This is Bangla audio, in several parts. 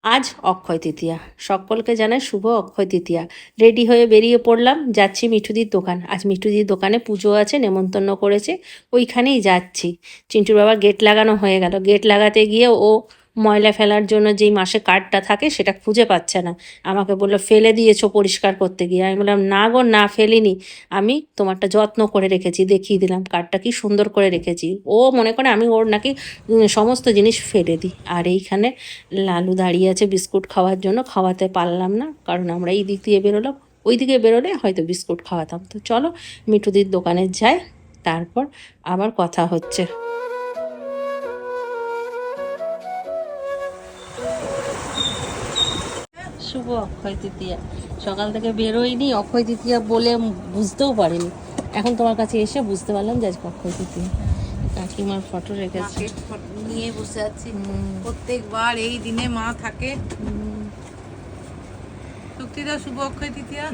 আজ অক্ষয় তৃতীয়া, সকলকে জানাই শুভ অক্ষয় তৃতীয়া। রেডি হয়ে বেরিয়ে পড়লাম, যাচ্ছি মিঠুদির দোকান। আজ মিঠুদির দোকানে পুজো আছে, নেমন্তন্ন করেছে, ওইখানেই যাচ্ছি। চিন্টুর বাবার গেট লাগানো হয়ে গেল, গেট লাগাতে গিয়ে ও ময়লা ফেলার জন্য যেই মাসে কার্ডটা থাকে সেটা খুঁজে পাচ্ছে না। আমাকে বললো ফেলে দিয়েছো পরিষ্কার করতে গিয়ে। আমি বললাম না গো, না ফেলিনি, আমি তোমারটা যত্ন করে রেখেছি। দেখিয়ে দিলাম কার্ডটা কি সুন্দর করে রেখেছি। ও মনে করে আমি ওর নাকি সমস্ত জিনিস ফেলে দিই। আর এইখানে লালু দাঁড়িয়ে আছে বিস্কুট খাওয়ার জন্য, খাওয়াতে পারলাম না কারণ আমরা এই দিক দিয়ে বেরোলাম। ওই দিকে বেরোলে হয়তো বিস্কুট খাওয়াতাম। তো চলো মিঠুদির দোকানে যাই, তারপর আবার কথা হচ্ছে। শুভ অক্ষয় তৃতীয়া। সকাল থেকে বেরোইনি, অক্ষয় তৃতীয়া বলে বুঝতেও পারিনি। এখন তোমার কাছে এসে বুঝতে পারলাম যে আজকে অক্ষয় তৃতীয়া। কাকিমার ফটো রেখেছি, নিয়ে বসে আছি। প্রত্যেকবার এই দিনে মা থাকে। শুক্তিদা শুভ অক্ষয় তৃতীয়া।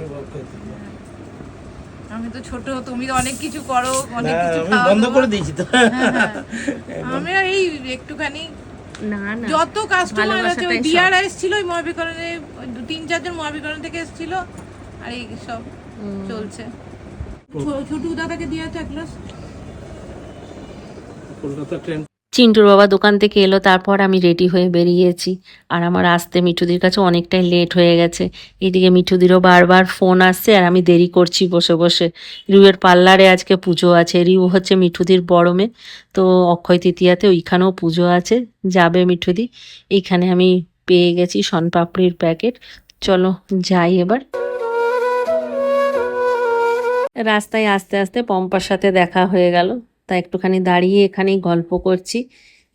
আমি তো ছোট, তুমি তো অনেক কিছু করো, অনেক কিছু বন্ধ করে দিয়েছি তো। আমি এই একটুখানি না না, যত কাস্টমার আছে, ওই ডিআরএস ছিল, ওই মহাবিকরণে 3-4 জন মহাবিকরণ থেকে এসেছিল, আর এই সব চলছে। ছোট দাদাকে দিয়ে আছে এক গ্লাস কলকাতা ট্রেন। চিন্টুর বাবা দোকান থেকে এলো, তারপর আমি রেডি হয়ে বেরিয়েছি। আর আমার আসতে মিঠুদির কাছে অনেকটাই লেট হয়ে গেছে। এদিকে মিঠুদিরও বারবার ফোন আসছে আর আমি দেরি করছি বসে বসে। রিউয়ের পার্লারে আজকে পুজো আছে। রিউ হচ্ছে মিঠুদির বড় মেয়ে, তো অক্ষয় তৃতীয়াতে ওইখানেও পুজো আছে, যাবে মিঠুদি। এইখানে আমি পেয়ে গেছি শনপাপড়ির প্যাকেট। চলো যাই এবার। রাস্তায় আস্তে আস্তে পম্পার সাথে দেখা হয়ে গেল, তা একটুখানি দাঁড়িয়ে এখানেই গল্প করছি।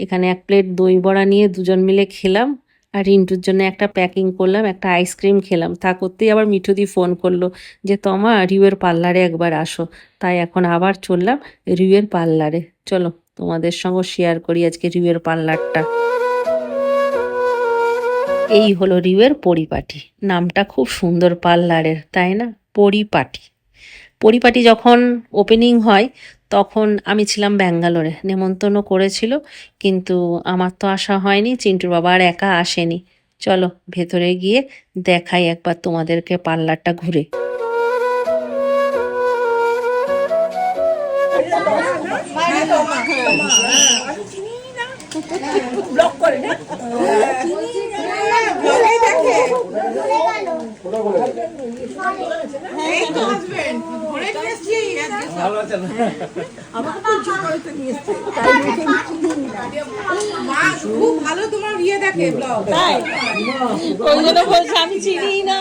এখানে এক প্লেট দই বড়া নিয়ে দুজন মিলে খেলাম, আর রিন্টুর জন্য একটা প্যাকিং করলাম, একটা আইসক্রিম খেলাম। তা করতেই আবার মিঠুদি ফোন করলো যে তোমা রিউয়ের পার্লারে একবার আসো। তাই এখন আবার চললাম রিউয়ের পার্লারে। চলো তোমাদের সঙ্গে শেয়ার করি আজকে রিউয়ের পার্লারটা। এই হলো রিউয়ের পরিপাটি। নামটা খুব সুন্দর পার্লারের, তাই না? পরিপাটি। পরিপাটি যখন ওপেনিং হয় তখন আমি ছিলাম ব্যাঙ্গালোরে, নেমন্তন্ন করেছিল, কিন্তু আমার তো আসা হয়নি, চিন্টুর বাবা আর একা আসেনি। চলো ভেতরে গিয়ে দেখাই একবার তোমাদেরকে পার্লারটা ঘুরে। খুব ভালো তোমার ইয়ে দেখে ব্লগ, তাই ওই জন্য বলছে আমি চিনি না।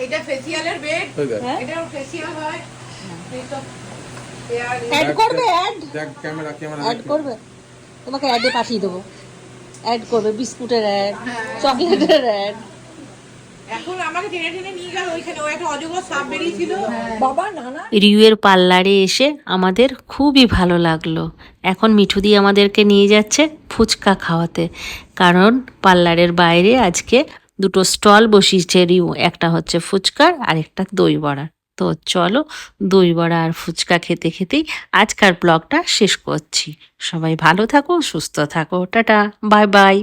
এটা ফেসিয়ালের বেড, এটা ফেসিয়াল হয়। অ্যাড করবে, অ্যাড করবে, তোমাকে অ্যাডে পাঠিয়ে দেবো। অ্যাড করবে, বিস্কুটের অ্যাড, চকলেটের অ্যাড। এখন আমাকে টেনে টেনে নিয়ে গেল ওইখানে, ও একটা অজগর সাপ বেরিয়েছিল বাবা। নানা রিউয়ের পার্লারে এসে আমাদের খুবই ভালো লাগলো। এখন মিঠুদি আমাদেরকে নিয়ে যাচ্ছে ফুচকা খাওয়াতে, কারণ পার্লারের বাইরে আজকে দুটো স্টল বসিয়েছে রিউ, একটা হচ্ছে ফুচকার আর একটা দই বড়ার। তো চলো দই বড়া আর ফুচকা খেতে খেতেই আজকার ব্লগটা শেষ করছি। সবাই ভালো থাকো, সুস্থ থাকো, টাটা, বাই বাই।